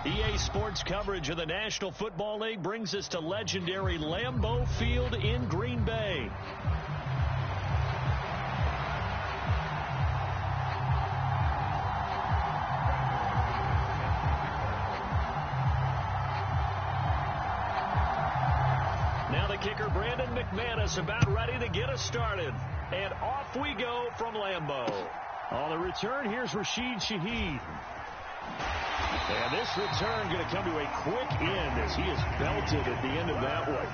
EA Sports coverage of the National Football League brings us to legendary Lambeau Field in Green Bay. Now the kicker, Brandon McManus, about ready to get us started. And off we go from Lambeau. On the return, here's Rashid Shaheed. And this return going to come to a quick end as he is belted at the end of that one.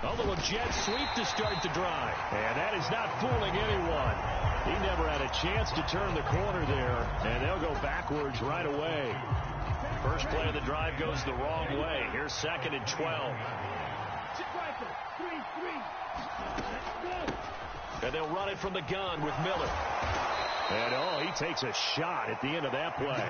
A little jet sweep to start the drive. And that is not fooling anyone. He never had a chance to turn the corner there. And they'll go backwards right away. First play of the drive goes the wrong way. Here's 2nd and 12. And they'll run it from the gun with Miller. And, oh, he takes a shot at the end of that play.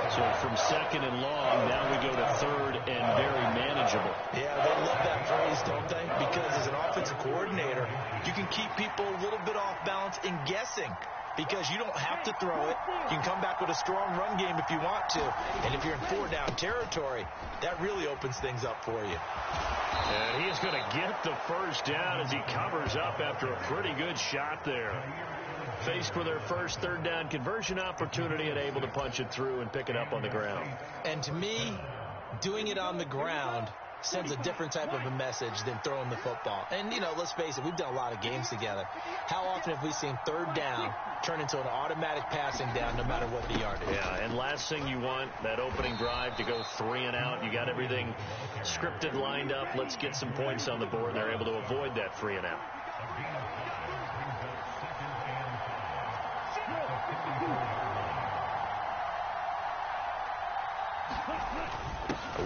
So from 2nd and long, now we go to 3rd and very manageable. Yeah, they love that phrase, don't they? Because as an offensive coordinator, you can keep people a little bit off balance in guessing. Because you don't have to throw it. You can come back with a strong run game if you want to. And if you're in 4-down territory, that really opens things up for you. And he is going to get the first down as he covers up after a pretty good shot there. Faced with their first 3rd down conversion opportunity and able to punch it through and pick it up on the ground. And to me, doing it on the ground sends a different type of a message than throwing the football. And, you know, let's face it, we've done a lot of games together. How often have we seen 3rd down turn into an automatic passing down no matter what the yardage? Yeah, and last thing you want, that opening drive to go 3 and out. You got everything scripted, lined up. Let's get some points on the board. They're able to avoid that 3 and out.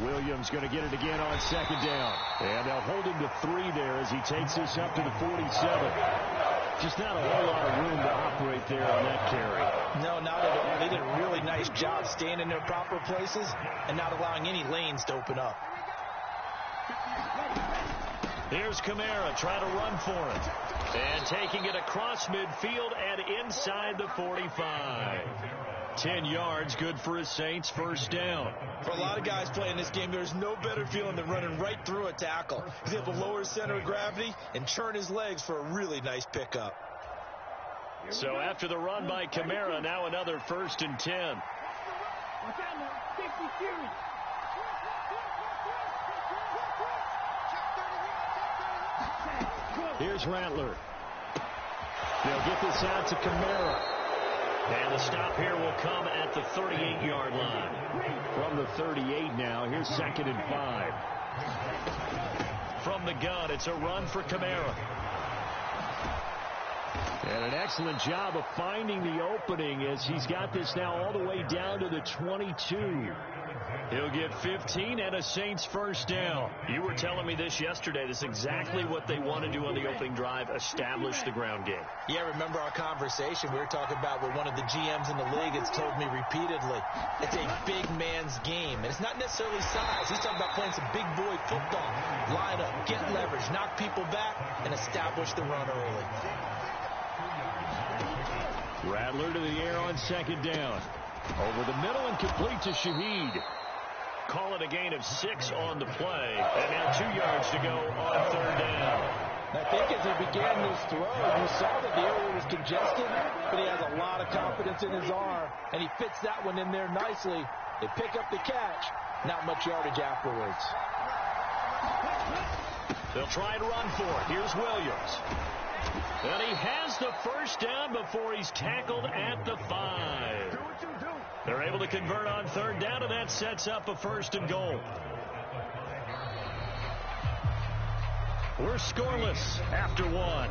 Williams going to get it again on 2nd down. And they'll hold him to 3 there as he takes this up to the 47. Just not a whole lot of room to operate there on that carry. No, not at all. They did a really nice job staying in their proper places and not allowing any lanes to open up. Here's Kamara trying to run for it. And taking it across midfield and inside the 45. 10 yards, good for his Saints, 1st down. For a lot of guys playing this game, there's no better feeling than running right through a tackle. He's able to lower his center of gravity and churn his legs for a really nice pickup. So after the run by Kamara, now another 1st and 10. Here's Rattler. They'll get this out to Kamara. And the stop here will come at the 38-yard line. From the 38 now, here's 2nd and 5. From the gun, it's a run for Kamara. And an excellent job of finding the opening as he's got this now all the way down to the 22. He'll get 15 and a Saints 1st down. You were telling me this yesterday. This is exactly what they want to do on the opening drive, establish the ground game. Yeah, remember our conversation we were talking about with one of the GMs in the league has told me repeatedly, it's a big man's game. And it's not necessarily size. He's talking about playing some big boy football. Line up, get leverage, knock people back, and establish the run early. Rattler to the air on 2nd down. Over the middle and complete to Shaheed. Call it a gain of 6 on the play. And now 2 yards to go on 3rd down. I think as he began this throw, you saw that the area was congested, but he has a lot of confidence in his arm, and he fits that one in there nicely. They pick up the catch. Not much yardage afterwards. They'll try and run for it. Here's Williams. And he has the 1st down before he's tackled at the 5. They're able to convert on 3rd down, and that sets up a 1st and goal. We're scoreless after 1.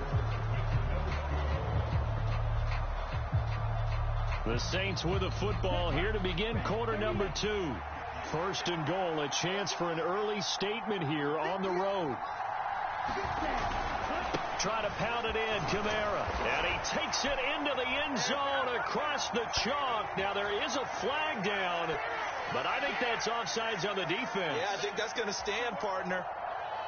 The Saints with a football here to begin quarter number 2. 1st and goal, a chance for an early statement here on the road. try to pound it in. Kamara. And he takes it into the end zone across the chalk. Now, there is a flag down, but I think that's offsides on the defense. Yeah, I think that's going to stand, partner.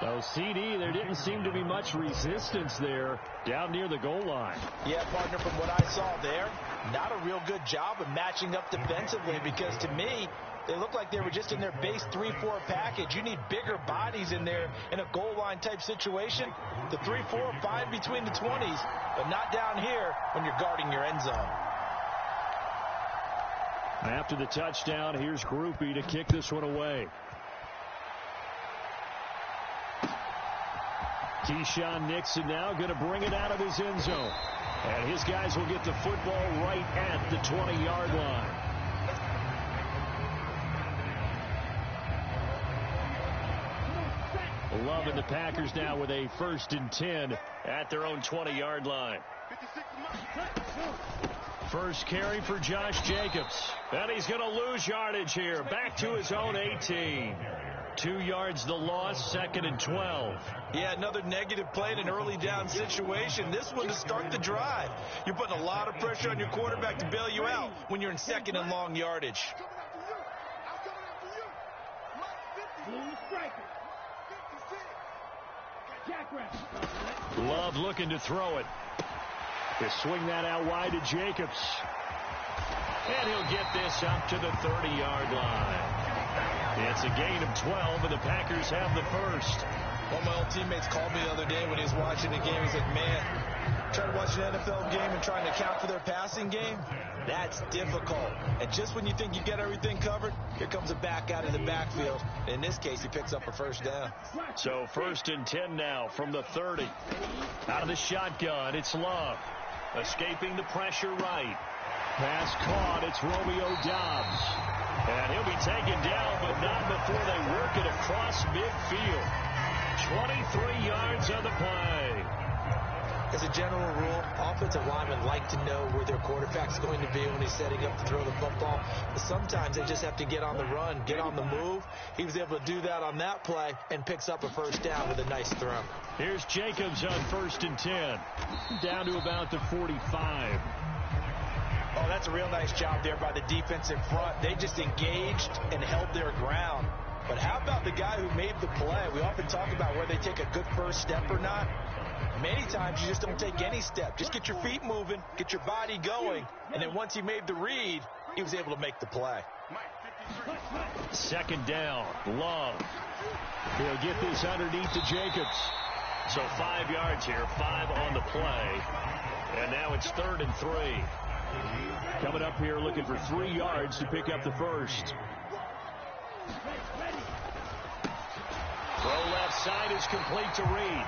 So, CD, there didn't seem to be much resistance there down near the goal line. Yeah, partner, from what I saw there, not a real good job of matching up defensively because, to me, they look like they were just in their base 3-4 package. You need bigger bodies in there in a goal line type situation. The 3-4 fine between the 20s, but not down here when you're guarding your end zone. After the touchdown, here's Groupie to kick this one away. Keyshawn Nixon now going to bring it out of his end zone. And his guys will get the football right at the 20-yard line. Love and the Packers now with a 1st and 10 at their own 20-yard line. First carry for Josh Jacobs. And he's going to lose yardage here. Back to his own 18. 2 yards the loss, 2nd and 12. Yeah, another negative play in an early down situation. This one to start the drive. You're putting a lot of pressure on your quarterback to bail you out when you're in 2nd and long yardage. Love looking to throw it. They swing that out wide to Jacobs. And he'll get this up to the 30-yard line. It's a gain of 12, and the Packers have the first. One of my old teammates called me the other day when he was watching the game. He's like, man, trying to watch an NFL game and trying to account for their passing game, that's difficult. And just when you think you get everything covered, here comes a back out of the backfield. In this case, he picks up a first down. So 1st and 10 now from the 30. Out of the shotgun, it's Love. Escaping the pressure right. Pass caught. It's Romeo Doubs. And he'll be taken down, but not before they work it across midfield. 23 yards on the play. As a general rule, offensive linemen like to know where their quarterback's going to be when he's setting up to throw the football. But sometimes they just have to get on the run, get on the move. He was able to do that on that play and picks up a first down with a nice throw. Here's Jacobs on 1st and 10. Down to about the 45. Oh, that's a real nice job there by the defense in front. They just engaged and held their ground. But how about the guy who made the play? We often talk about where they take a good first step or not. Many times you just don't take any step. Just get your feet moving, get your body going, and then once he made the read, he was able to make the play. 2nd down, Love. He'll get this underneath to Jacobs. So 5 yards here, 5 on the play. And now it's 3rd and 3. Coming up here looking for 3 yards to pick up the first. Throw left side is complete to Reed.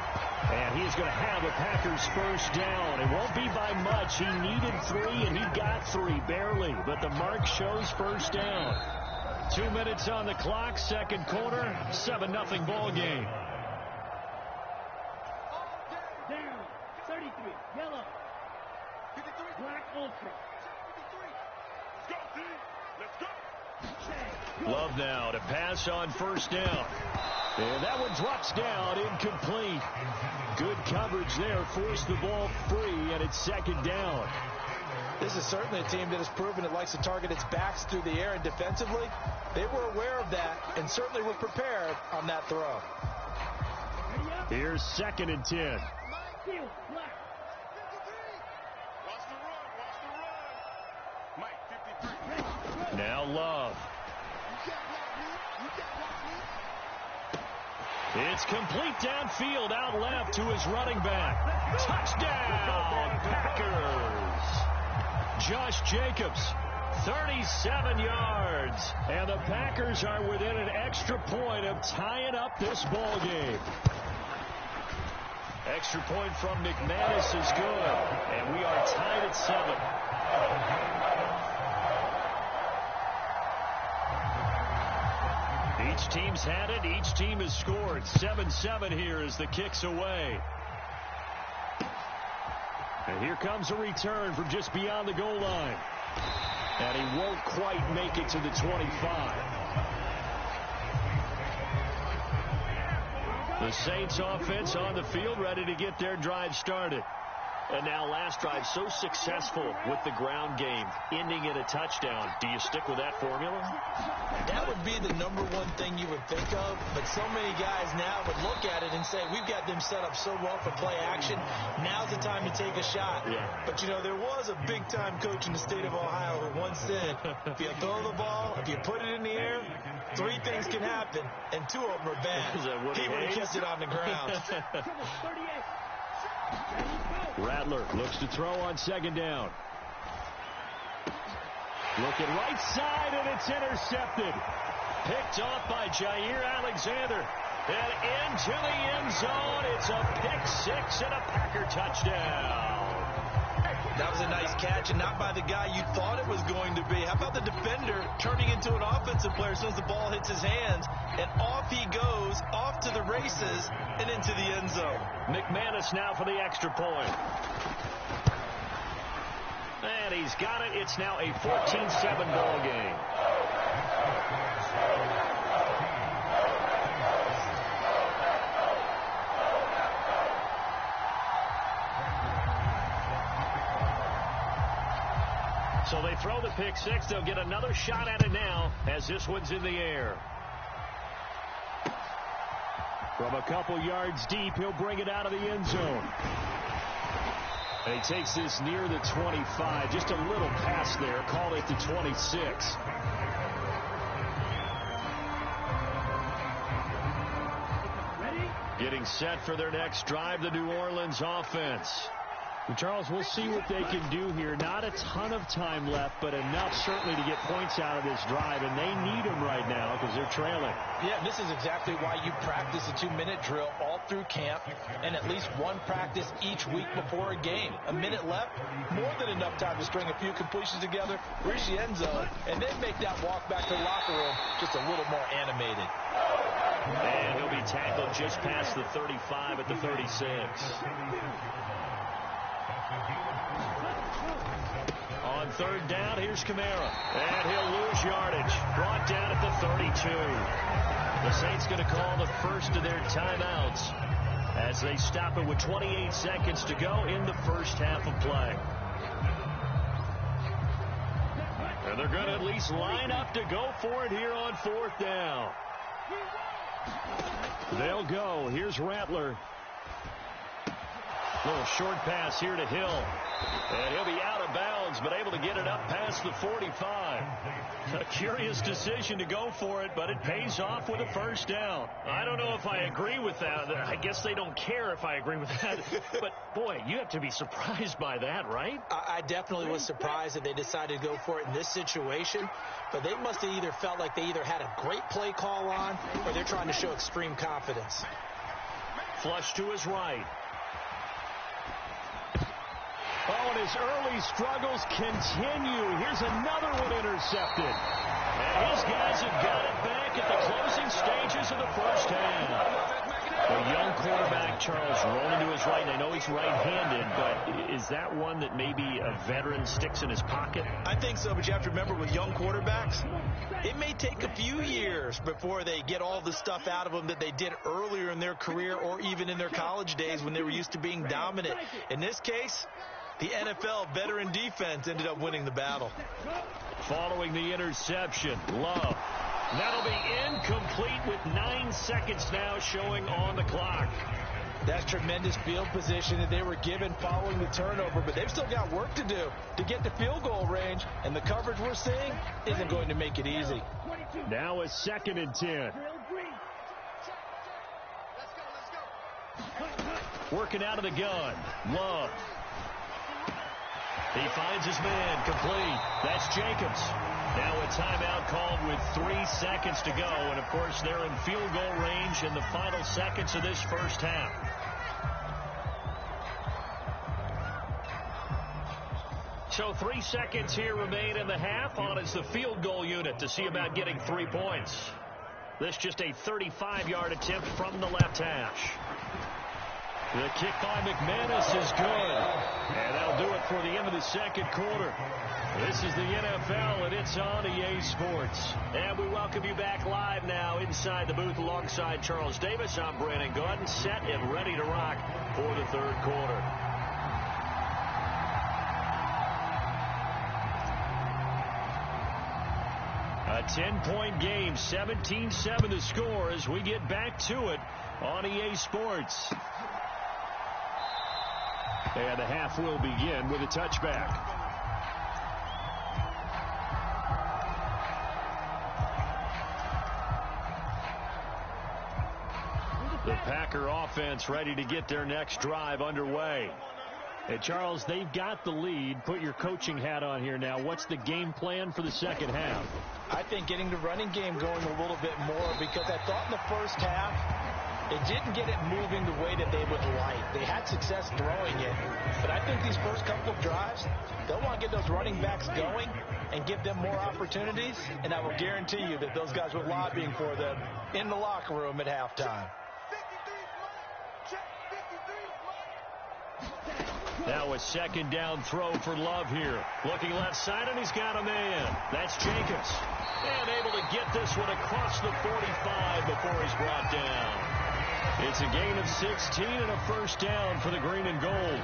And he's going to have a Packers first down. It won't be by much. He needed 3, and he got 3, barely. But the mark shows first down. 2 minutes on the clock, 2nd quarter, 7-0 ball game. Down, 33, yellow, black ultra. Love now to pass on first down. And that one drops down, incomplete. Good coverage there, forced the ball free, and it's 2nd down. This is certainly a team that has proven it likes to target its backs through the air, and defensively, they were aware of that and certainly were prepared on that throw. Here's 2nd and 10. Now Love. It's complete downfield, out left to his running back. Touchdown, Packers. Josh Jacobs, 37 yards. And the Packers are within an extra point of tying up this ball game. Extra point from McManus is good. And we are tied at 7. Each team's had it. Each team has scored. 7-7 here as the kick's away. And here comes a return from just beyond the goal line. And he won't quite make it to the 25. The Saints offense on the field, ready to get their drive started. And now last drive so successful with the ground game, ending in a touchdown. Do you stick with that formula? That would be the number one thing you would think of, but so many guys now would look at it and say, we've got them set up so well for play action. Now's the time to take a shot. Yeah. But, you know, there was a big-time coach in the state of Ohio who once said, if you throw the ball, if you put it in the air, 3 things can happen, and 2 of them are bad. He would have kept it on the ground. Rattler looks to throw on second down. Looking right side, and it's intercepted. Picked off by Jair Alexander. And into the end zone. It's a pick 6 and a Packer touchdown. That was a nice catch, and not by the guy you thought it was going to be. How about the defender turning into an offensive player as soon as the ball hits his hands, and off he goes, off to the races, and into the end zone. McManus now for the extra point. And he's got it. It's now a 14-7 ball game. So they throw the pick 6. They'll get another shot at it now as this one's in the air. From a couple yards deep, he'll bring it out of the end zone. And he takes this near the 25. Just a little pass there. Call it the 26. Getting set for their next drive, the New Orleans offense. And Charles, we'll see what they can do here. Not a ton of time left, but enough certainly to get points out of this drive, and they need them right now because they're trailing. Yeah, this is exactly why you practice a 2-minute drill all through camp and at least one practice each week before a game. A minute left, more than enough time to string a few completions together, reach the end zone, and then make that walk back to the locker room just a little more animated. And he'll be tackled just past the 35 at the 36. On third down, here's Kamara. And he'll lose yardage. Brought down at the 32. The Saints going to call the first of their timeouts as they stop it with 28 seconds to go in the first half of play. And they're going to at least line up to go for it here on fourth down. They'll go. Here's Rattler. Little short pass here to Hill. And he'll be out of bounds, but able to get it up past the 45. A curious decision to go for it, but it pays off with a first down. I don't know if I agree with that. I guess they don't care if I agree with that. But, boy, you have to be surprised by that, right? I definitely was surprised that they decided to go for it in this situation. But they must have either felt like they either had a great play call on or they're trying to show extreme confidence. Flush to his right. Oh, and his early struggles continue. Here's another one intercepted. And his guys have got it back at the closing stages of the first half. A young quarterback, Charles, rolling to his right. And I know he's right-handed, but is that one that maybe a veteran sticks in his pocket? I think so, but you have to remember with young quarterbacks, it may take a few years before they get all the stuff out of them that they did earlier in their career or even in their college days when they were used to being dominant. In this case, the NFL veteran defense ended up winning the battle. Following the interception, Love. That'll be incomplete with 9 seconds now showing on the clock. That's tremendous field position that they were given following the turnover, but they've still got work to do to get the field goal range, and the coverage we're seeing isn't going to make it easy. Now a 2nd and 10. Working out of the gun, Love. He finds his man, complete. That's Jacobs. Now a timeout called with 3 seconds to go. And, of course, they're in field goal range in the final seconds of this first half. So 3 seconds here remain in the half. On is the field goal unit to see about getting 3 points. This just a 35-yard attempt from the left hash. The kick by McManus is good. And that'll do it for the end of the second quarter. This is the NFL, and it's on EA Sports. And we welcome you back live now inside the booth alongside Charles Davis. I'm Brandon Gaudin, set and ready to rock for the third quarter. A 10-point game, 17-7 the score as we get back to it on EA Sports. And the half will begin with a touchback. The Packer offense ready to get their next drive underway. And Charles, they've got the lead. Put your coaching hat on here now. What's the game plan for the second half? I think getting the running game going a little bit more, because I thought in the first half it didn't get it moving the way that they would like. They had success throwing it, but I think these first couple of drives, they'll want to get those running backs going and give them more opportunities, and I will guarantee you that those guys were lobbying for them in the locker room at halftime. Now a second down throw for Love here. Looking left side, and he's got a man. That's Jacobs. And able to get this one across the 45 before he's brought down. It's a gain of 16 and a first down for the green and gold.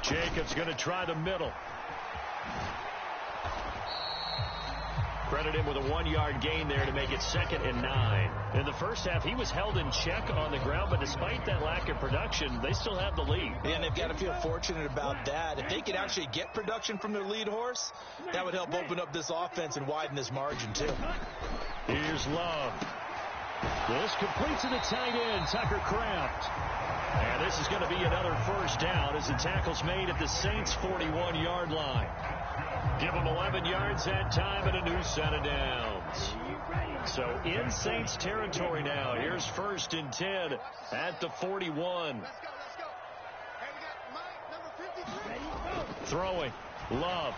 Jacobs going to try the middle. Credit him with a 1-yard gain there to make it 2nd and 9. In the first half, he was held in check on the ground, but despite that lack of production, they still have the lead. And they've got to feel fortunate about that. If they could actually get production from their lead horse, that would help open up this offense and widen this margin, too. Here's Love. This completes to the tight end, Tucker Kraft. And this is going to be another first down as the tackle's made at the Saints' 41-yard line. Give them 11 yards that time and a new set of downs. So in Saints territory now. Here's 1st and 10 at the 41. Throwing. Love.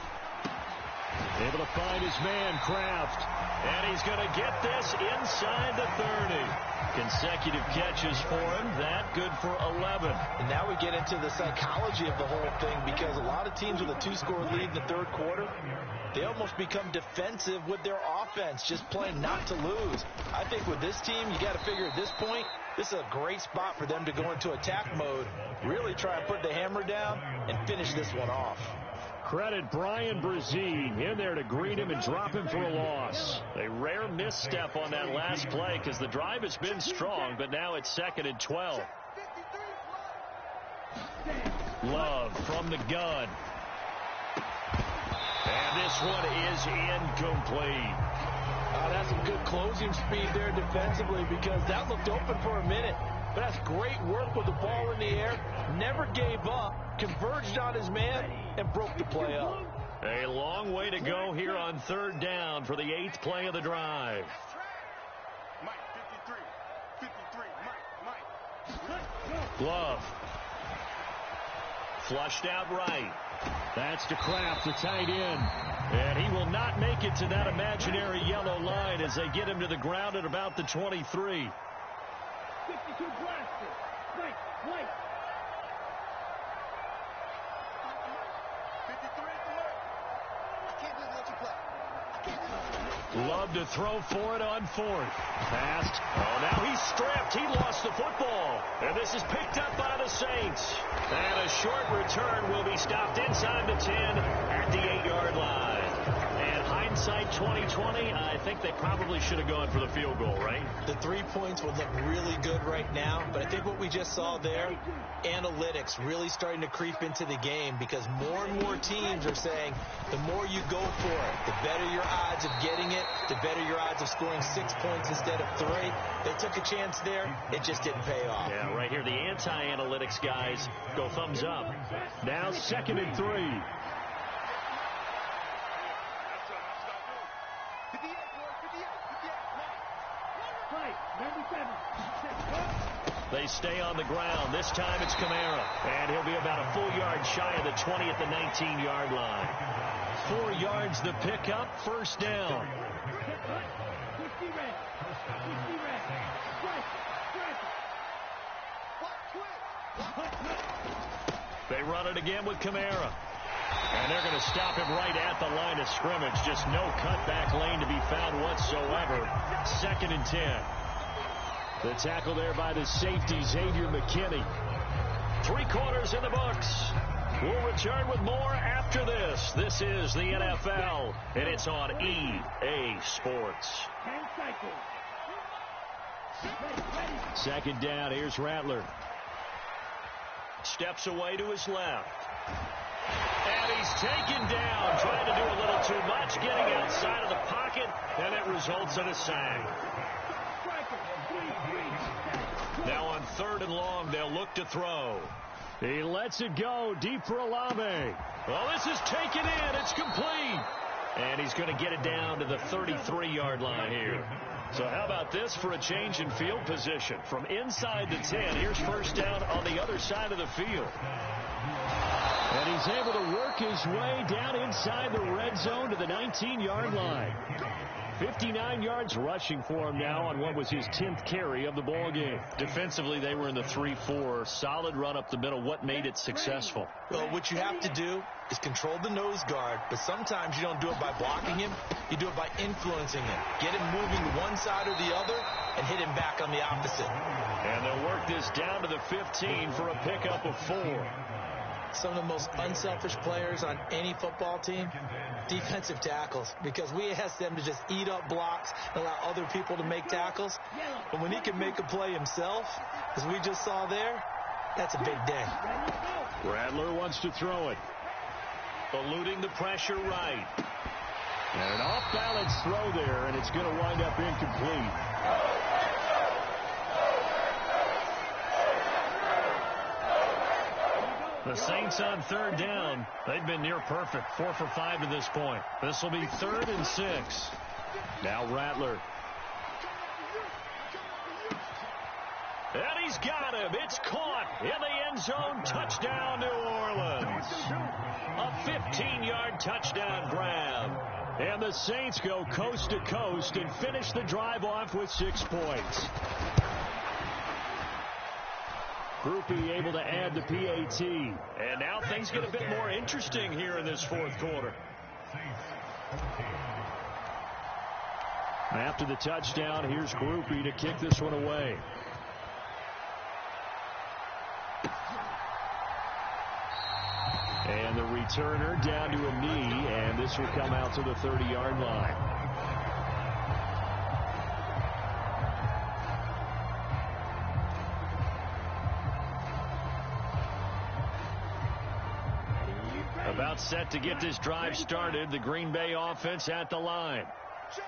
Able to find his man, Kraft. And he's going to get this inside the 30. Consecutive catches for him. That good for 11. And now we get into the psychology of the whole thing, because a lot of teams with a 2-score lead in the third quarter, they almost become defensive with their offense, just playing not to lose. I think with this team, you got to figure at this point, this is a great spot for them to go into attack mode, really try and put the hammer down and finish this one off. Credit Brian Brazine in there to greet him and drop him for a loss. A rare misstep on that last play because the drive has been strong, but now it's 2nd and 12. Love from the gun. And this one is incomplete. That's some good closing speed there defensively, because that looked open for a minute. But that's great work with the ball in the air. Never gave up, converged on his man, and broke the play up. A long way to go here on 3rd down for the 8th play of the drive. Glove. Flushed out right. That's to Kraft, the tight end. And he will not make it to that imaginary yellow line as they get him to the ground at about the 23. 52 blaster. White. Love to throw for it on 4th. Passed. Oh, now he's stripped. He lost the football. And this is picked up by the Saints. And a short return will be stopped inside the 10 at the 8-yard line. And hindsight 2020, I think they probably should have gone for the field goal, right? The 3 points would look really good right now, but I think what we just saw there, analytics really starting to creep into the game, because more and more teams are saying the more you go for it, the better your odds of getting it, the better your odds of scoring 6 points instead of 3. They took a chance there. It just didn't pay off. Yeah, right here, the anti-analytics guys go thumbs up. Now 2nd and 3. They stay on the ground. This time it's Kamara. And he'll be about a full yard shy of the 20 at the 19-yard line. 4 yards the pickup, first down. They run it again with Kamara. And they're going to stop him right at the line of scrimmage. Just no cutback lane to be found whatsoever. 2nd and 10. The tackle there by the safety, Xavier McKinney. 3 quarters in the books. We'll return with more after this. This is the NFL, and it's on EA Sports. 2nd down. Here's Rattler. Steps away to his left. And he's taken down, trying to do a little too much, getting outside of the pocket, and it results in a sack. Now on 3rd and long, they'll look to throw. He lets it go deep for LLe-ge-nd. Well, this is taken in. It's complete. And he's going to get it down to the 33-yard line here. So how about this for a change in field position? From inside the 10, here's first down on the other side of the field. And he's able to work his way down inside the red zone to the 19-yard line. 59 yards rushing for him now on what was his 10th carry of the ball game. Defensively, they were in the 3-4. Solid run up the middle. What made it successful? Well, what you have to do is control the nose guard, but sometimes you don't do it by blocking him. You do it by influencing him. Get him moving one side or the other and hit him back on the opposite. And they'll work this down to the 15 for a pickup of 4. Some of the most unselfish players on any football team, defensive tackles, because we ask them to just eat up blocks and allow other people to make tackles. But when he can make a play himself, as we just saw there, that's a big day. Rattler wants to throw it. Eluding the pressure right. And an off-balance throw there, and it's going to wind up incomplete. The Saints on 3rd down. They've been near perfect. 4 for 5 to this point. This will be 3rd and 6. Now Rattler. And he's got him. It's caught in the end zone. Touchdown, New Orleans. A 15-yard touchdown grab. And the Saints go coast to coast and finish the drive off with 6 points. Groupie able to add the PAT. And now things get a bit more interesting here in this 4th quarter. After the touchdown, here's Groupie to kick this one away. And the returner down to a knee, and this will come out to the 30-yard line. About set to get this drive started. The Green Bay offense at the line.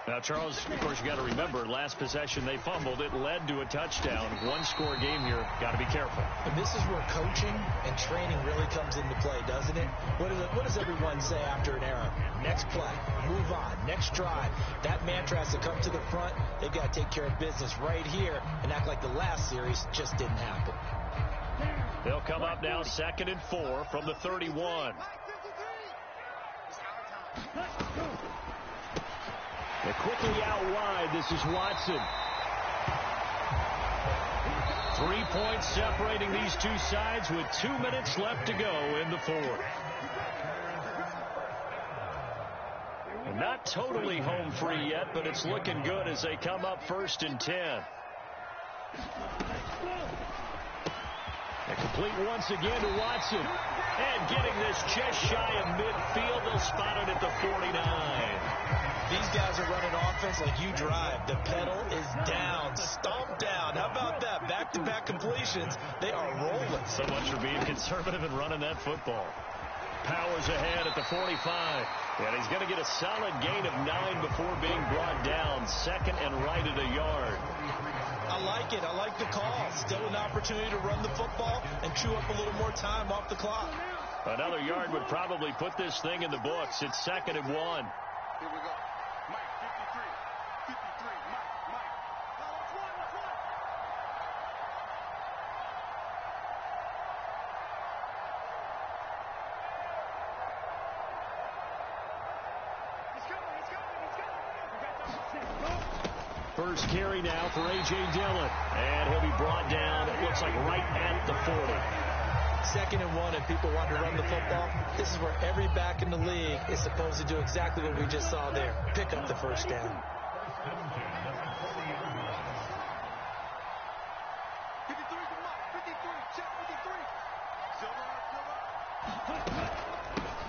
Now, Charles, of course, you got to remember, last possession they fumbled. It led to a touchdown. 1-score game here. Got to be careful. And this is where coaching and training really comes into play, doesn't it? What does everyone say after an error? Next play, move on, next drive. That mantra has to come to the front. They've got to take care of business right here and act like the last series just didn't happen. They'll come up now 2nd and 4 from the 31. They're quickly out wide. This is Watson. 3 points separating these two sides with 2 minutes left to go in the 4th. And not totally home free yet, but it's looking good as they come up 1st and 10. And complete once again to Watson. And getting this just shy of midfield. They'll spot it at the 49. These guys are running offense like you drive. The pedal is down, stomped down. How about that? Back-to-back completions. They are rolling. So much for being conservative and running that football. Powers ahead at the 45. And he's going to get a solid gain of 9 before being brought down. 2nd and right at a yard. I like it. I like the call. Still an opportunity to run the football and chew up a little more time off the clock. Another yard would probably put this thing in the books. It's 2nd and 1. Here we go. Mike, 53. 53. Mike. Let's run. First carry now for A.J. Dillon. And he'll be brought down, it looks like, right at the 40. 2nd and 1 and people want to run the football. This is where every back in the league is supposed to do exactly what we just saw there. Pick up the first down.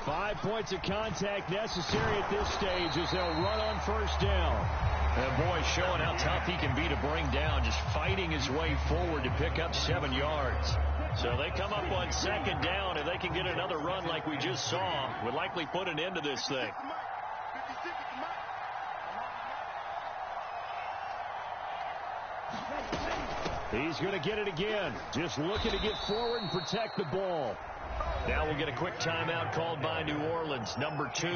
5 points of contact necessary at this stage as they'll run on first down. And boy, showing how tough he can be to bring down, just fighting his way forward to pick up 7 yards. So they come up on 2nd down, and they can get another run like we just saw. Would likely put an end to this thing. He's going to get it again. Just looking to get forward and protect the ball. Now we'll get a quick timeout called by New Orleans, number 2.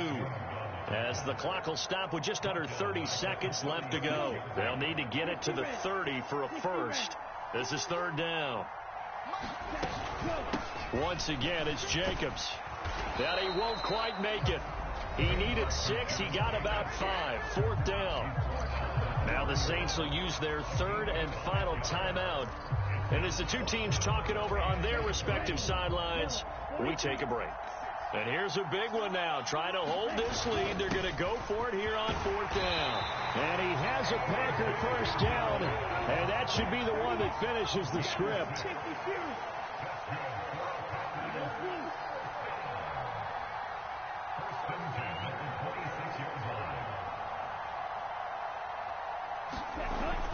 As the clock will stop with just under 30 seconds left to go. They'll need to get it to the 30 for a first. This is 3rd down. Once again, it's Jacobs. That he won't quite make it. He needed 6. He got about 5. 4th down. Now the Saints will use their 3rd and final timeout. And as the two teams talk it over on their respective sidelines, we take a break. And here's a big one now. Trying to hold this lead. They're going to go for it here on 4th down. And he has a Packer first down. And that should be the one that finishes the script.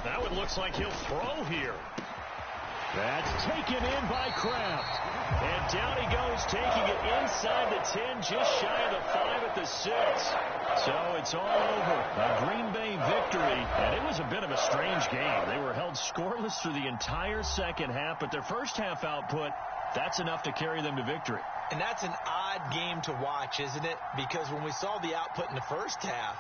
Now it looks like he'll throw here. That's taken in by Kraft. And down he goes, taking it inside the 10, just shy of the 5 at the 6. So it's all over. A Green Bay victory. And it was a bit of a strange game. They were held scoreless through the entire second half, but their first half output, that's enough to carry them to victory. And that's an odd game to watch, isn't it? Because when we saw the output in the first half,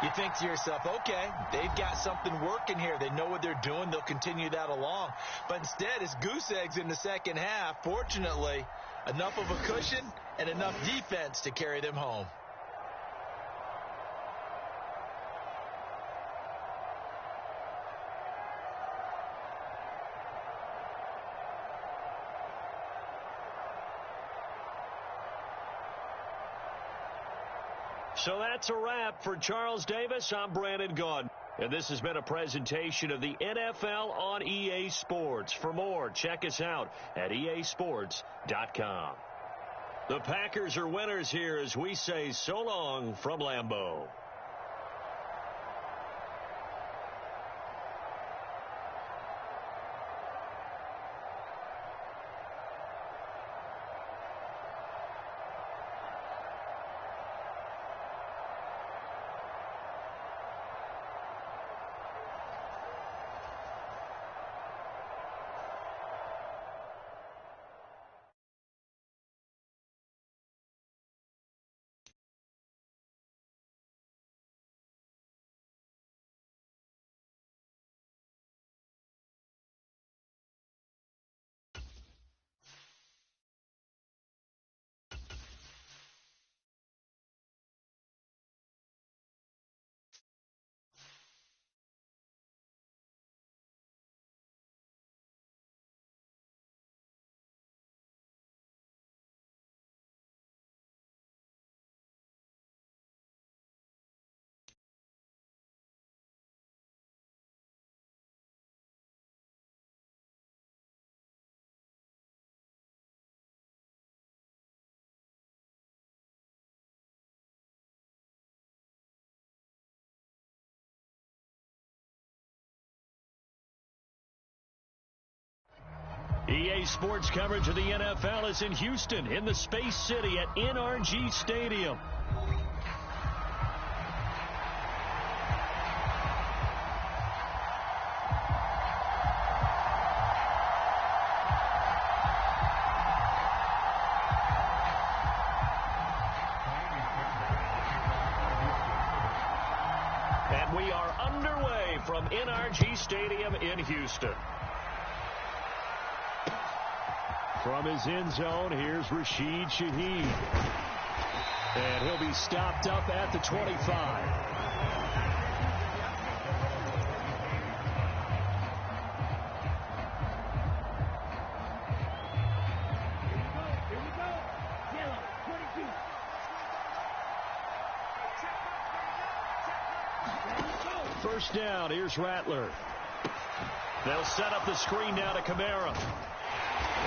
you think to yourself, okay, they've got something working here. They know what they're doing. They'll continue that along. But instead, it's goose eggs in the second half. Fortunately, enough of a cushion and enough defense to carry them home. So that's a wrap for Charles Davis. I'm Brandon Gaudin. And this has been a presentation of the NFL on EA Sports. For more, check us out at easports.com. The Packers are winners here as we say so long from Lambeau. EA Sports coverage of the NFL is in Houston, in the Space City at NRG Stadium. And we are underway from NRG Stadium in Houston. From his end zone, here's Rashid Shaheed. And he'll be stopped up at the 25. first down. Here's Rattler. They'll set up the screen now to Kamara.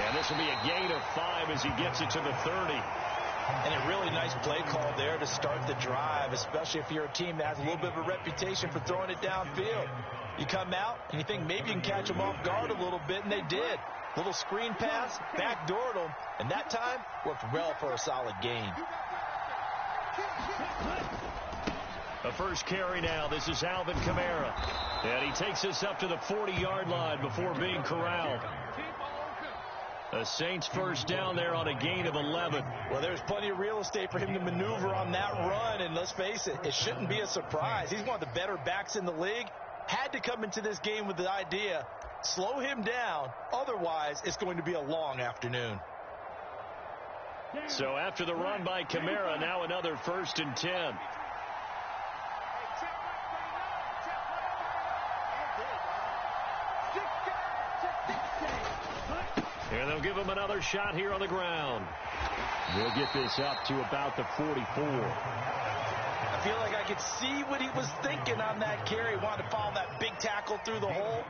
And this will be a gain of 5 as he gets it to the 30. And a really nice play call there to start the drive, especially if you're a team that has a little bit of a reputation for throwing it downfield. You come out and you think maybe you can catch them off guard a little bit, and they did. Little screen pass, backdoored them, and that time worked well for a solid gain. The first carry now. This is Alvin Kamara. And he takes us up to the 40-yard line before being corralled. The Saints first down there on a gain of 11. Well, there's plenty of real estate for him to maneuver on that run, and let's face it, it shouldn't be a surprise. He's one of the better backs in the league. Had to come into this game with the idea, slow him down, otherwise it's going to be a long afternoon. So after the run by Kamara, now another 1st and 10. And they'll give him another shot here on the ground. They'll get this up to about the 44. I feel like I could see what he was thinking on that carry. Wanted to follow that big tackle through the hole.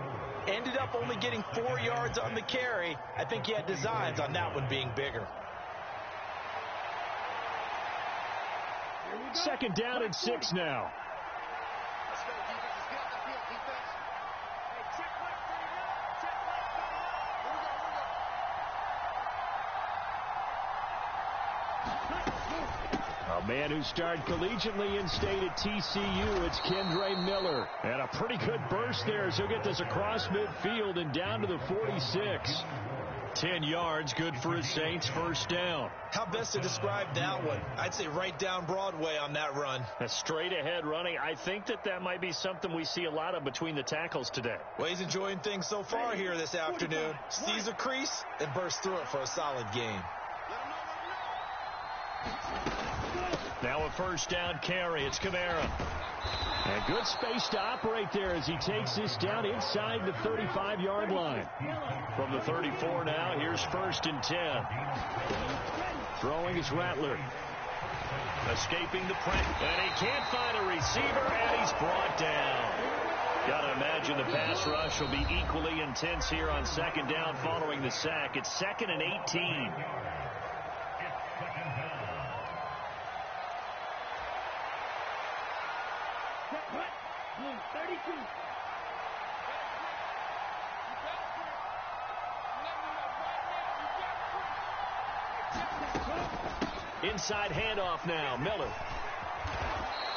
Ended up only getting 4 yards on the carry. I think he had designs on that one being bigger. 2nd down and 6 now. Let's go, defense. Let's get off the field, defense. Hey, check left, buddy, up. Check left, buddy, up. Here we go, here we go. A man who started collegiately in state at TCU, it's Kendre Miller. And a pretty good burst there as he'll get this across midfield and down to the 46. 10 yards, good for his Saints, first down. How best to describe that one? I'd say right down Broadway on that run. A straight ahead running. I think that might be something we see a lot of between the tackles today. Well, he's enjoying things so far here this afternoon. Sees a crease and bursts through it for a solid gain. Now a first down carry. It's Kamara. And good space to operate there as he takes this down inside the 35-yard line. From the 34 now, here's 1st and 10. Throwing is Rattler. Escaping the press. And he can't find a receiver, and he's brought down. Got to imagine the pass rush will be equally intense here on 2nd down following the sack. It's 2nd and 18. Inside handoff now, Miller.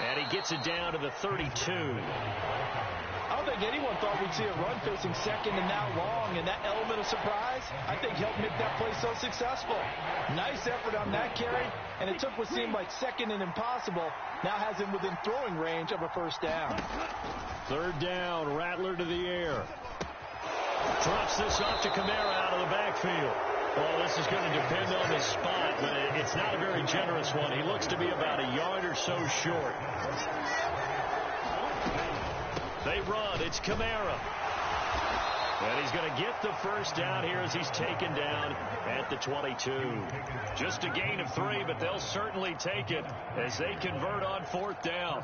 And he gets it down to the 32. I don't think anyone thought we'd see a run facing 2nd and that long, and that element of surprise, I think, helped make that play so successful. Nice effort on that carry, and it took what seemed like 2nd and impossible, now has him within throwing range of a first down. 3rd down, Rattler to the air. Drops this off to Kamara out of the backfield. Well, this is going to depend on his spot, but it's not a very generous one. He looks to be about a yard or so short. They run. It's Kamara. And he's going to get the first down here as he's taken down at the 22. Just a gain of 3, but they'll certainly take it as they convert on 4th down.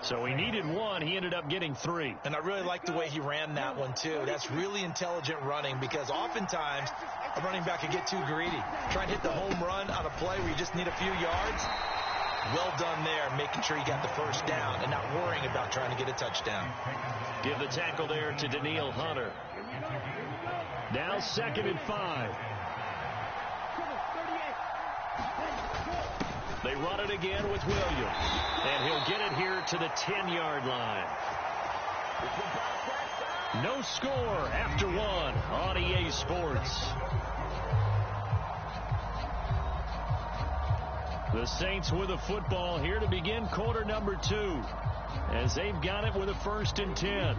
So he needed 1. He ended up getting 3. And I really like the way he ran that one, too. That's really intelligent running because oftentimes a running back can get too greedy. Try and hit the home run on a play where you just need a few yards. Well done there, making sure you got the first down and not worrying about trying to get a touchdown. Give the tackle there to Daniil Hunter. Now 2nd and 5. They run it again with Williams. And he'll get it here to the 10-yard line. No score after 1 on EA Sports. The Saints with a football here to begin quarter number 2. As they've got it with a 1st and 10.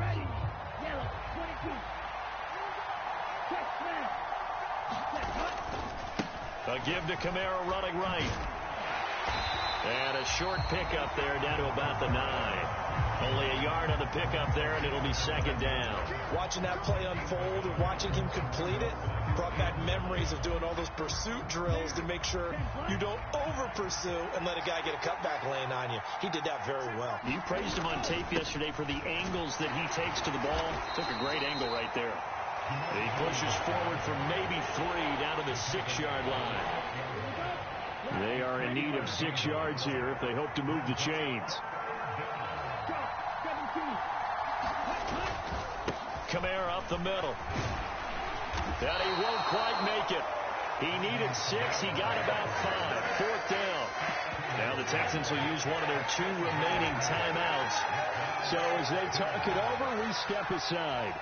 A give to Kamara running right. And a short pickup there down to about the 9. Only a yard on the the pickup there, and it'll be second down. Watching that play unfold and watching him complete it brought back memories of doing all those pursuit drills to make sure you don't over-pursue and let a guy get a cutback lane on you. He did that very well. You praised him on tape yesterday for the angles that he takes to the ball. Took a great angle right there. He pushes forward from maybe 3 down to the 6-yard line. They are in need of 6 yards here if they hope to move the chains. Kamara up the middle. And he won't quite make it. He needed 6. He got about 5. 4th down. Now the Texans will use one of their 2 remaining timeouts. So as they talk it over, we step aside.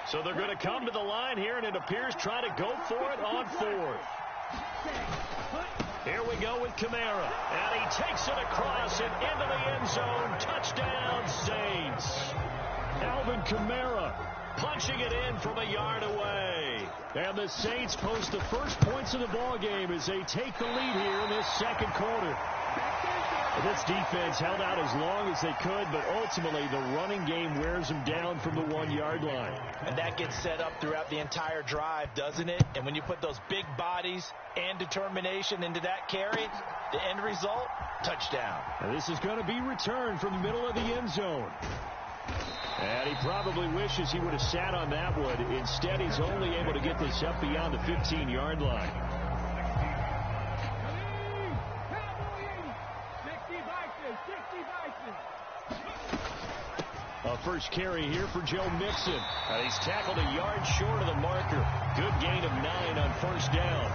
So they're going to come to the line here, and it appears try to go for it on 4th. Here we go with Kamara. And he takes it across and into the end zone. Touchdown, Saints. Alvin Kamara punching it in from a yard away. And the Saints post the first points of the ball game as they take the lead here in this second quarter. This defense held out as long as they could, but ultimately the running game wears them down from the 1-yard line. And that gets set up throughout the entire drive, doesn't it? And when you put those big bodies and determination into that carry, the end result, touchdown. And this is going to be returned from the middle of the end zone. And he probably wishes he would have sat on that one. Instead, he's only able to get this up beyond the 15-yard line. A first carry here for Joe Mixon. And he's tackled a yard short of the marker. Good gain of 9 on first down.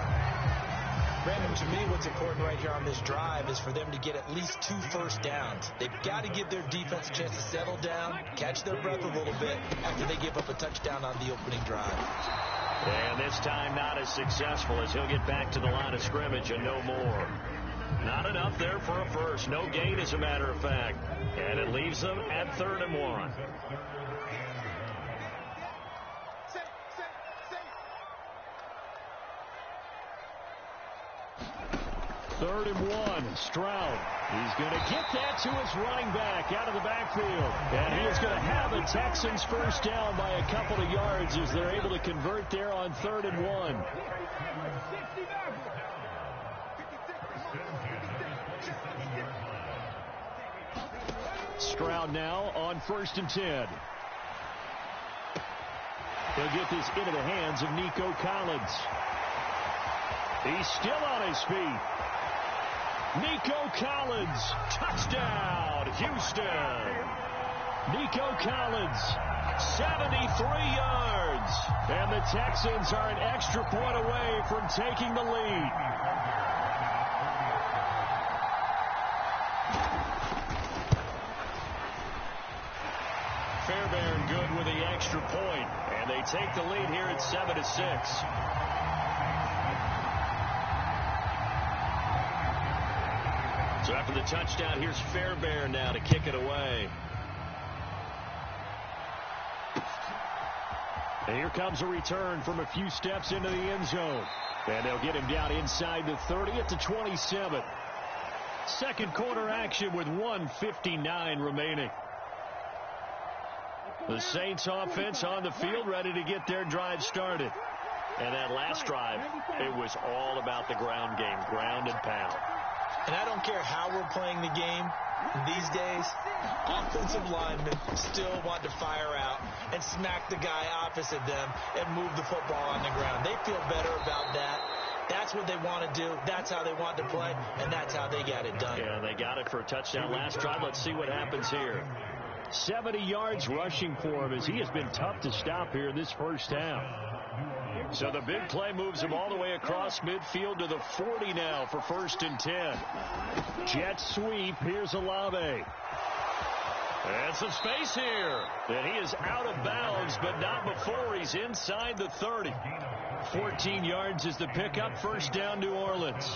Brandon, to me, what's important right here on this drive is for them to get at least 2 first downs. They've got to give their defense a chance to settle down, catch their breath a little bit after they give up a touchdown on the opening drive. And this time not as successful as he'll get back to the line of scrimmage and no more. Not enough there for a first. No gain, as a matter of fact. And it leaves them at 3rd and 1. Third and 1. Stroud. He's going to get that to his running back out of the backfield. And he is going to have the Texans first down by a couple of yards as they're able to convert there on 3rd and 1. Stroud now on 1st and 10. He'll get this into the hands of Nico Collins. He's still on his feet. Nico Collins, touchdown, Houston. Nico Collins, 73 yards. And the Texans are an extra point away from taking the lead. Fairbairn good with the extra point, and they take the lead here at 7-6. So after the touchdown, here's Fairbairn now to kick it away. And here comes a return from a few steps into the end zone. And they'll get him down inside the 30 at the 27. Second quarter action with 1:59 remaining. The Saints offense on the field ready to get their drive started. And that last drive, it was all about the ground game, ground and pound. And I don't care how we're playing the game these days, offensive linemen still want to fire out and smack the guy opposite them and move the football on the ground. They feel better about that. That's what they want to do. That's how they want to play, and that's how they got it done. Yeah, they got it for a touchdown last drive. Let's see what happens here. 70 yards rushing for him as he has been tough to stop here this first half. So the big play moves him all the way across midfield to the 40 now for 1st and 10. Jet sweep. Here's LLe-ge-nd. And some space here. And he is out of bounds, but not before he's inside the 30. 14 yards is the pickup. First down, New Orleans.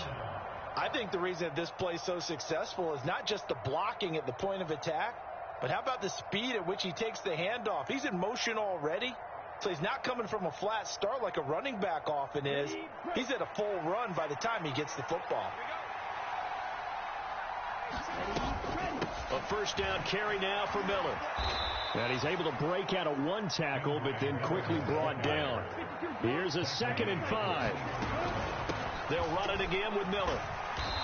I think the reason that this play is so successful is not just the blocking at the point of attack, but how about the speed at which he takes the handoff? He's in motion already, so he's not coming from a flat start like a running back often is. He's at a full run by the time he gets the football. A first down carry now for Miller. And he's able to break out of one tackle, but then quickly brought down. Here's a 2nd and 5. They'll run it again with Miller.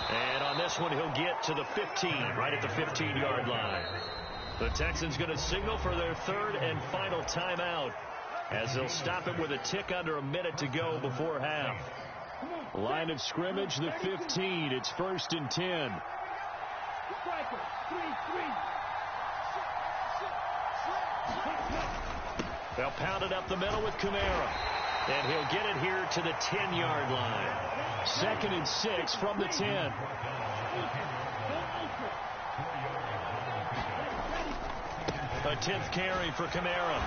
And on this one, he'll get to the 15, right at the 15-yard line. The Texans going to signal for their 3rd and final timeout, as they'll stop it with a tick under a minute to go before half. Line of scrimmage, the 15. It's 1st and 10. They'll pound it up the middle with Kamara. And he'll get it here to the 10-yard line. 2nd and 6 from the 10. A 10th carry for Kamara.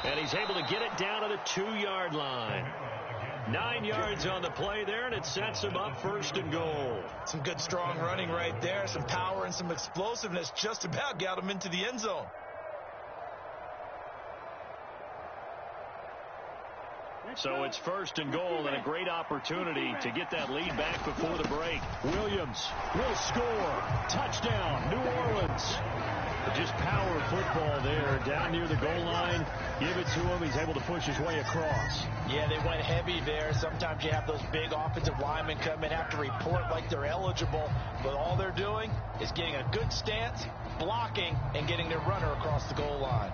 And he's able to get it down to the 2-yard line. 9 yards on the play there, and it sets him up 1st and goal. Some good, strong running right there. Some power and some explosiveness. Just about got him into the end zone. So it's 1st and goal, and a great opportunity to get that lead back before the break. Williams will score. Touchdown, New Orleans. Just power football there, down near the goal line. Give it to him. He's able to push his way across. Yeah, they went heavy there. Sometimes you have those big offensive linemen come in, have to report like they're eligible, but all they're doing is getting a good stance, blocking, and getting their runner across the goal line.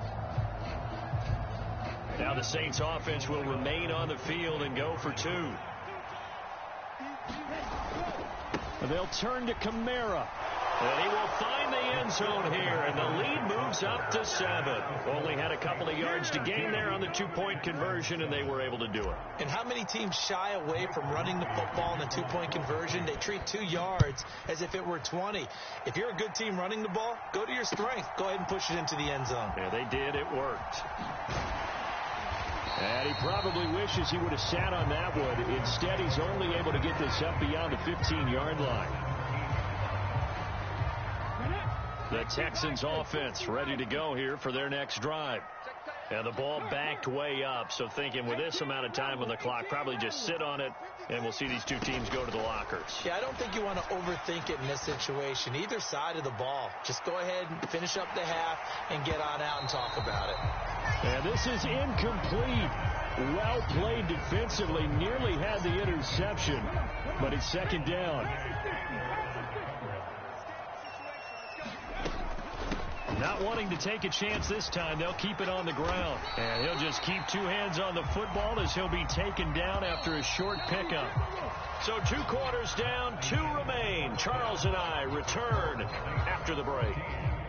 Now the Saints offense will remain on the field and go for 2. They'll turn to Kamara. And he will find the end zone here, and the lead moves up to 7. Only had a couple of yards to gain there on the 2-point conversion, and they were able to do it. And how many teams shy away from running the football in a 2-point conversion? They treat 2 yards as if it were 20. If you're a good team running the ball, go to your strength. Go ahead and push it into the end zone. Yeah, they did. It worked. And he probably wishes he would have sat on that one. Instead, he's only able to get this up beyond the 15-yard line. The Texans offense ready to go here for their next drive. And the ball backed way up, so thinking with this amount of time on the clock, probably just sit on it, and we'll see these two teams go to the lockers. Yeah, I don't think you want to overthink it in this situation. Either side of the ball. Just go ahead and finish up the half and get on out and talk about it. And this is incomplete. Well played defensively. Nearly had the interception, but it's 2nd down. Not wanting to take a chance this time, they'll keep it on the ground. And he'll just keep 2 hands on the football as he'll be taken down after a short pickup. So 2 quarters down, 2 remain. Charles and I return after the break.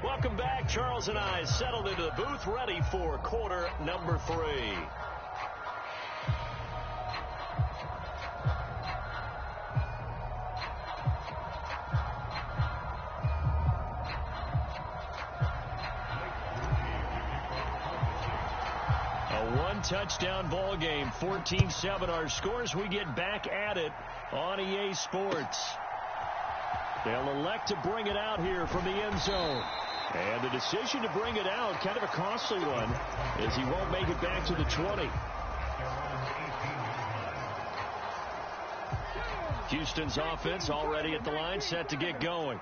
Welcome back. Charles and I settled into the booth, ready for quarter number 3. Touchdown ball game, 14-7 our scores. We get back at it on EA Sports. They'll elect to bring it out here from the end zone. And the decision to bring it out, kind of a costly one, as he won't make it back to the 20. Houston's offense already at the line, set to get going.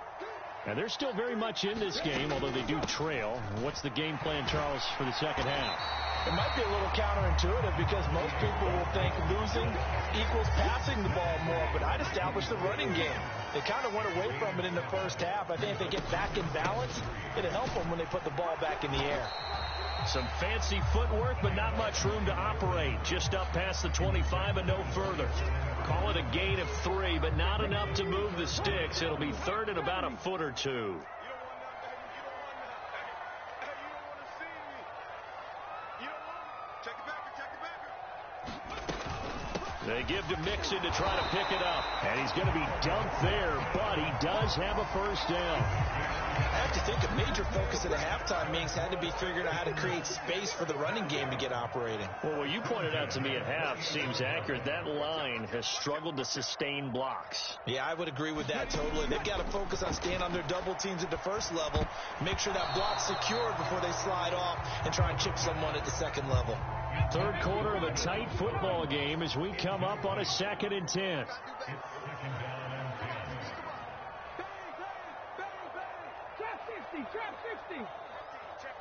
And they're still very much in this game, although they do trail. What's the game plan, Charles, for the second half? It might be a little counterintuitive because most people will think losing equals passing the ball more, but I'd establish the running game. They kind of went away from it in the first half. I think if they get back in balance, it'll help them when they put the ball back in the air. Some fancy footwork, but not much room to operate. Just up past the 25 and no further. Call it a gain of 3, but not enough to move the sticks. It'll be 3rd and about a foot or 2. They give to Mixon to try to pick it up. And he's going to be dumped there, but he does have a first down. I have to think a major focus at the halftime meetings had to be figuring out how to create space for the running game to get operating. Well, what you pointed out to me at half seems accurate. That line has struggled to sustain blocks. Yeah, I would agree with that totally. They've got to focus on staying on their double teams at the first level, make sure that block's secured before they slide off and try and chip someone at the second level. 3rd quarter of a tight football game as we come up on a 2nd and 10. Trap 60. Check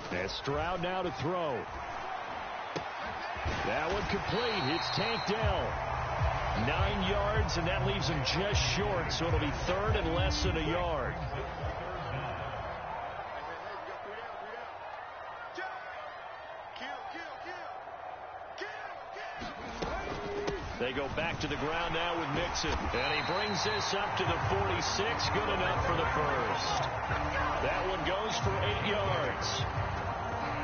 50. And Stroud now to throw. That one complete. It's tanked down. 9 yards, and that leaves him just short, so it'll be third and less than a yard. They go back to the ground now with Mixon. And he brings this up to the 46. Good enough for the first. That one goes for 8 yards.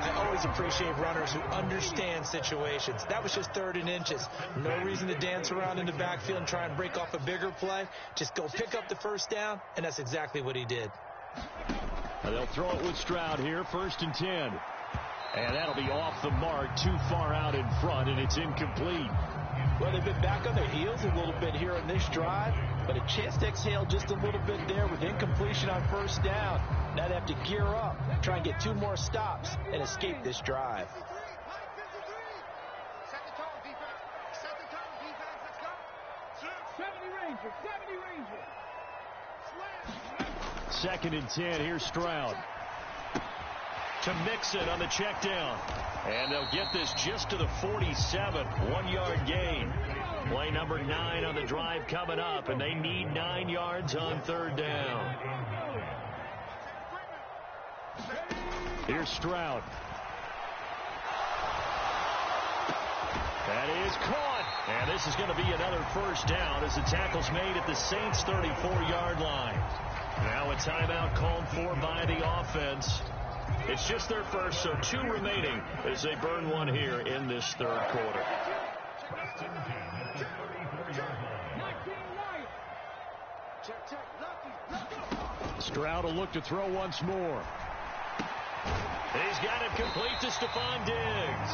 I always appreciate runners who understand situations. That was just 3rd and inches. No reason to dance around in the backfield and try and break off a bigger play. Just go pick up the first down, and that's exactly what he did. And they'll throw it with Stroud here, 1st and 10. And that'll be off the mark, too far out in front, and it's incomplete. Well, they've been back on their heels a little bit here in this drive, but a chance to exhale just a little bit there with incompletion on 1st down. Now they have to gear up, try and get 2 more stops, and escape this drive. Set the tone, defense. Set the tone, defense. Let's go. 70 Ranger. 70 Ranger. 2nd and 10. Here's Stroud. To Mixon on the check down. And they'll get this just to the 47. 1-yard gain. Play number 9 on the drive coming up, and they need 9 yards on 3rd down. Here's Stroud. That is caught. And this is going to be another 1st down as the tackle's made at the Saints' 34-yard line. Now a timeout called for by the offense. It's just their first, so 2 remaining as they burn one here in this 3rd quarter. Stroud will look to throw once more. He's got it complete to Stephon Diggs.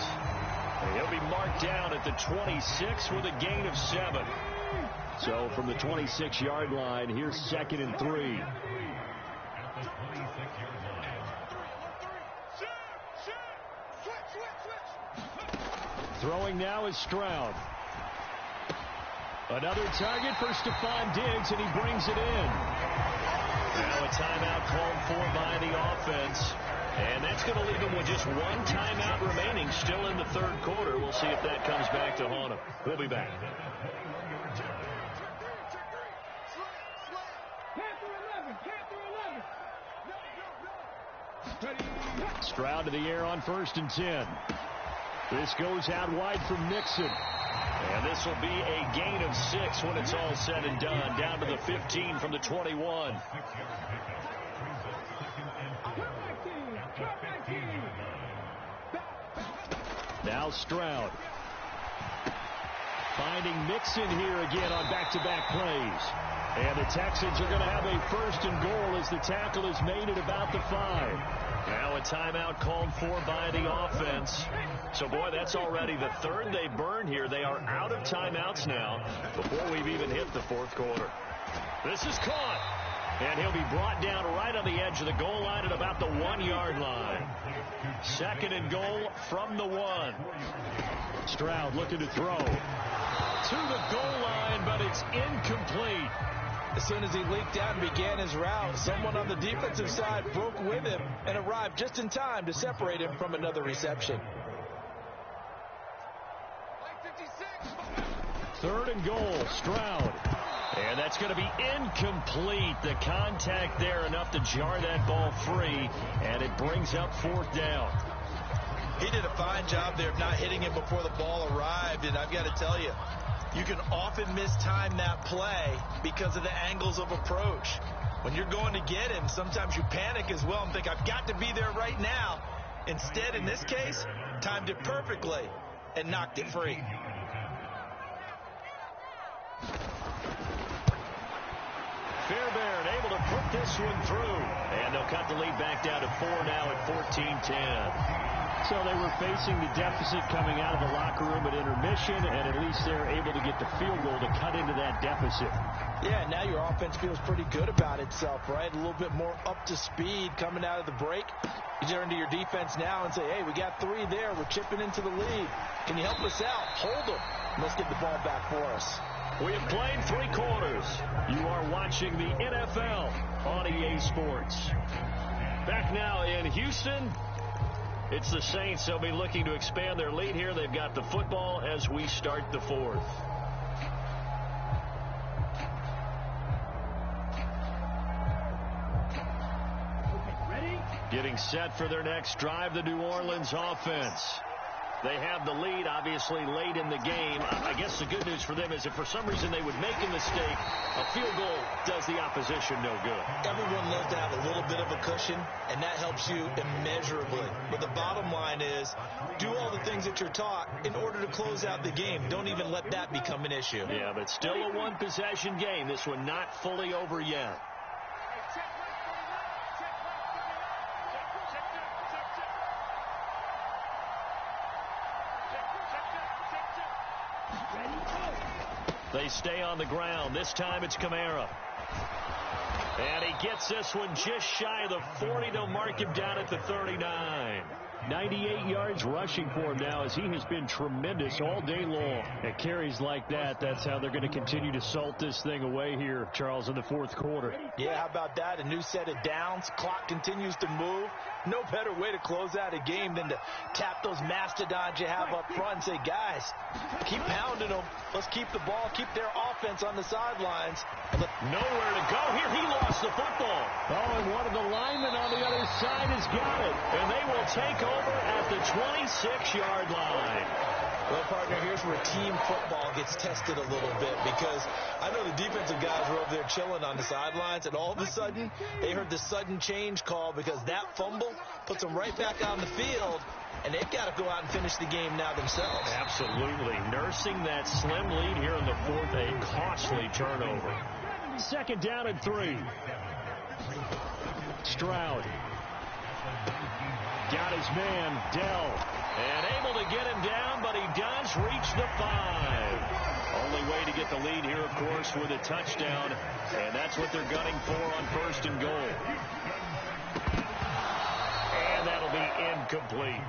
And he'll be marked down at the 26 with a gain of 7. So from the 26-yard line, here's 2nd and 3. Throwing now is Stroud. Another target for Stephon Diggs, and he brings it in. Now a timeout called for by the offense. And that's going to leave him with just 1 timeout remaining still in the 3rd quarter. We'll see if that comes back to haunt him. We'll be back. Stroud to the air on 1st and 10. This goes out wide for Mixon. And this will be a gain of 6 when it's all said and done. Down to the 15 from the 21. Now Stroud. Finding Mixon here again on back-to-back plays. And the Texans are going to have a 1st and goal as the tackle is made at about the 5. Now a timeout called for by the offense. So, boy, that's already the 3rd they burned here. They are out of timeouts now before we've even hit the 4th quarter. This is caught. And he'll be brought down right on the edge of the goal line at about the 1-yard line. 2nd and goal from the 1. Stroud looking to throw to the goal line, but it's incomplete. As soon as he leaked out and began his route, someone on the defensive side broke with him and arrived just in time to separate him from another reception. 3rd and goal, Stroud. And that's going to be incomplete. The contact there enough to jar that ball free, and it brings up 4th down. He did a fine job there of not hitting him before the ball arrived, and I've got to tell you, you can often mistime that play because of the angles of approach. When you're going to get him, sometimes you panic as well and think, I've got to be there right now. Instead, in this case, timed it perfectly and knocked it free. Fairbairn able to put this one through. And they'll cut the lead back down to 4 now at 14-10. So they were facing the deficit coming out of the locker room at intermission, and at least they're able to get the field goal to cut into that deficit. Yeah, now your offense feels pretty good about itself, right? A little bit more up to speed coming out of the break. You turn to your defense now and say, hey, we got 3 there. We're chipping into the lead. Can you help us out? Hold them. Let's get the ball back for us. We have played 3 quarters. You are watching the NFL on EA Sports. Back now in Houston, it's the Saints. They'll be looking to expand their lead here. They've got the football as we start the 4th. Getting set for their next drive, the New Orleans offense. They have the lead, obviously, late in the game. I guess the good news for them is if for some reason they would make a mistake, a field goal does the opposition no good. Everyone loves to have a little bit of a cushion, and that helps you immeasurably. But the bottom line is, do all the things that you're taught in order to close out the game. Don't even let that become an issue. Yeah, but still a one-possession game. This one not fully over yet. They stay on the ground. This time it's Kamara. And he gets this one just shy of the 40. They'll mark him down at the 39. 98 yards rushing for him now as he has been tremendous all day long. At carries like that, that's how they're going to continue to salt this thing away here, Charles, in the 4th quarter. Yeah, how about that? A new set of downs. Clock continues to move. No better way to close out a game than to tap those mastodons you have up front and say, guys, keep pounding them. Let's keep the ball, keep their offense on the sidelines. Nowhere to go here. He lost the football. Oh, and one of the linemen on the other side has got it. And they will take over at the 26-yard line. Well, partner, here's where team football gets tested a little bit because I know the defensive guys were over there chilling on the sidelines, and all of a sudden they heard the sudden change call because that fumble puts them right back on the field, and they've got to go out and finish the game now themselves. Absolutely. Nursing that slim lead here in the 4th, a costly turnover. 2nd down and 3. Stroud. Got his man, Dell. And able to get him down, but he does reach the 5. Only way to get the lead here, of course, with a touchdown. And that's what they're gunning for on 1st and goal. And that'll be incomplete.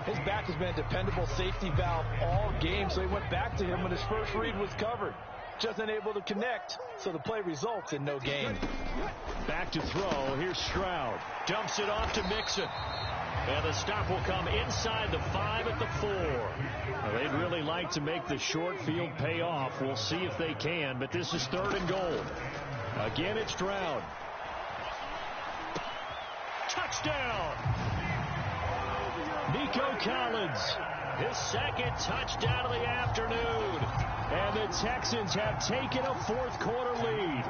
His back has been a dependable safety valve all game, so he went back to him when his first read was covered. Just unable to connect, so the play results in no gain. Back to throw. Here's Stroud. Dumps it off to Mixon. And the stop will come inside the 5 at the 4. Well, they'd really like to make the short field pay off. We'll see if they can, but this is 3rd and goal. Again, it's Stroud. Touchdown! Nico Collins, his 2nd touchdown of the afternoon. And the Texans have taken a 4th quarter lead.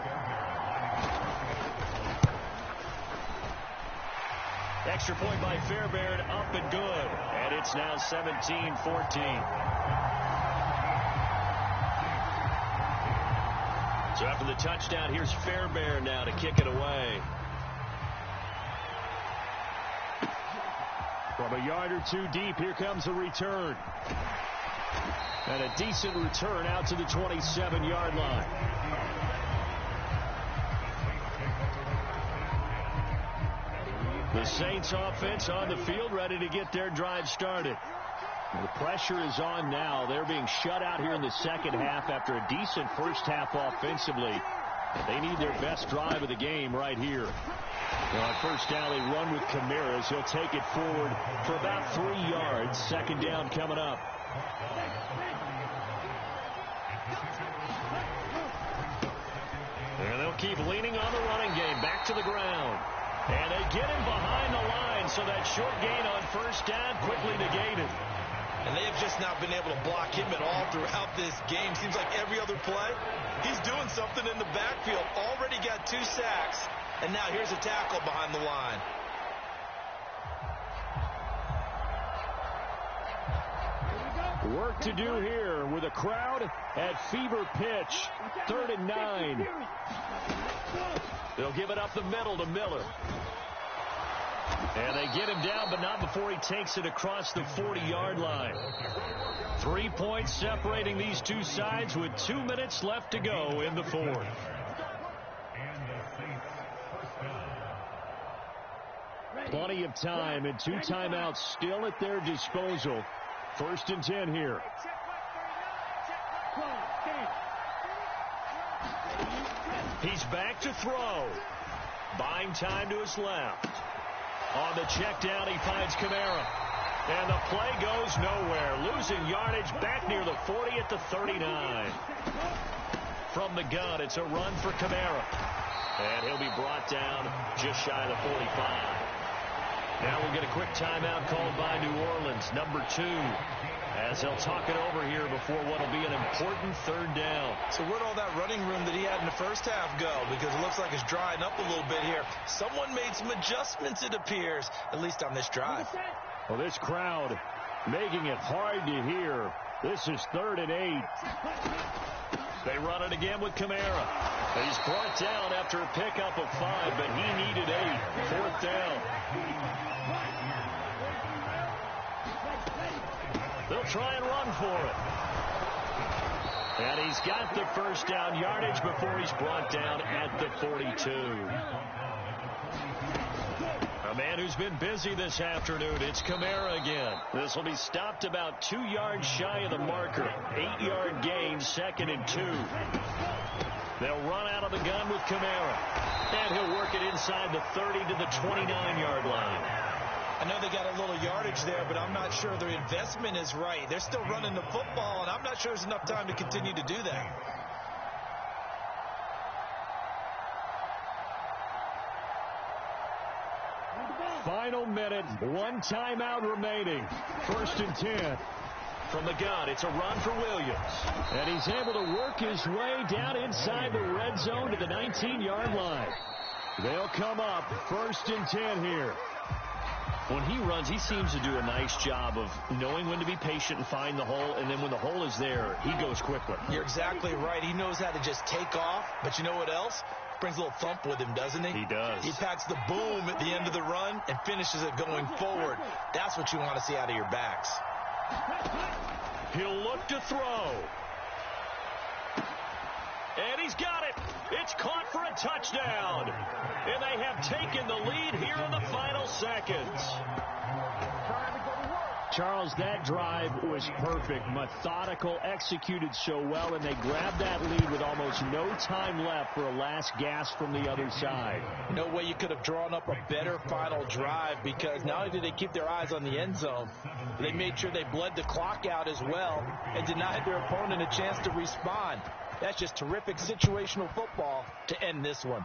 Extra point by Fairbairn, up and good. And it's now 17-14. So after the touchdown, here's Fairbairn now to kick it away. From a yard or 2 deep, here comes a return. And a decent return out to the 27-yard line. The Saints offense on the field, ready to get their drive started. The pressure is on now. They're being shut out here in the 2nd half after a decent first half offensively. They need their best drive of the game right here. Well, on 1st down, they run with Kamara as he'll take it forward for about 3 yards. 2nd down coming up. And they'll keep leaning on the running game. Back to the ground. And they get him behind the line, so that short gain on 1st down quickly negated. And they have just not been able to block him at all throughout this game. Seems like every other play, he's doing something in the backfield. Already got 2 sacks, and now here's a tackle behind the line. Work to do here with a crowd at fever pitch. 3rd and 9. They'll give it up the middle to Miller. And they get him down, but not before he takes it across the 40-yard line. 3 points separating these two sides with 2 minutes left to go in the 4th. Plenty of time and 2 timeouts still at their disposal. 1st and 10 here. He's back to throw. Buying time to his left. On the check down, he finds Kamara. And the play goes nowhere. Losing yardage back near the 40 at the 39. From the gun, it's a run for Kamara. And he'll be brought down just shy of the 45. Now we'll get a quick timeout called by New Orleans, number 2. As they'll talk it over here before what will be an important third down. So where'd all that running room that he had in the first half go? Because it looks like it's drying up a little bit here. Someone made some adjustments, it appears, at least on this drive. Well, this crowd making it hard to hear. This is 3rd and 8. They run it again with Kamara. He's brought down after a pickup of 5, but he needed 8. 4th down. They'll try and run for it. And he's got the first down yardage before he's brought down at the 42. A man who's been busy this afternoon. It's Kamara again. This will be stopped about 2 yards shy of the marker. 8-yard gain, 2nd and 2. They'll run out of the gun with Kamara. And he'll work it inside the 30 to the 29-yard line. I know they got a little yardage there, but I'm not sure their investment is right. They're still running the football, and I'm not sure there's enough time to continue to do that. Final minute, 1 timeout remaining. 1st and 10. From the gun, it's a run for Williams. And he's able to work his way down inside the red zone to the 19-yard line. They'll come up 1st and 10 here. When he runs, he seems to do a nice job of knowing when to be patient and find the hole, and then when the hole is there, he goes quickly. You're exactly right. He knows how to just take off, but you know what else? Brings a little thump with him, doesn't he? He does. He packs the boom at the end of the run and finishes it going forward. That's what you want to see out of your backs. He'll look to throw. And he's got it. It's caught for a touchdown. And they have taken the lead here in the final seconds. Charles, that drive was perfect, methodical, executed so well, and they grabbed that lead with almost no time left for a last gasp from the other side. No way you could have drawn up a better final drive, because not only did they keep their eyes on the end zone, they made sure they bled the clock out as well and denied their opponent a chance to respond. That's just terrific situational football to end this one.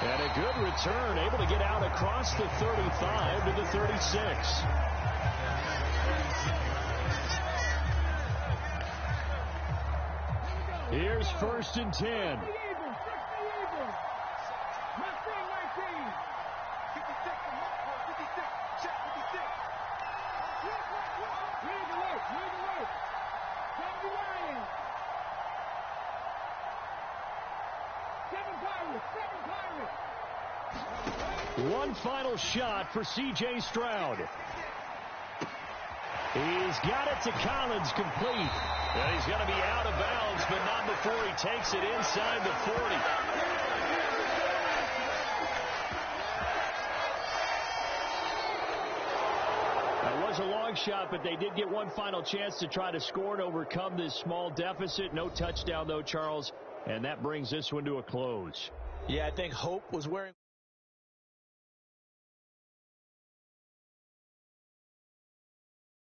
And a good return, able to get out across the 35 to the 36. Here's 1st and 10. One final shot for C.J. Stroud. He's got it to Collins, complete. And he's going to be out of bounds, but not before he takes it inside the 40. That was a long shot, but they did get one final chance to try to score and overcome this small deficit. No touchdown, though, Charles, and that brings this one to a close. Yeah, I think hope was wearing...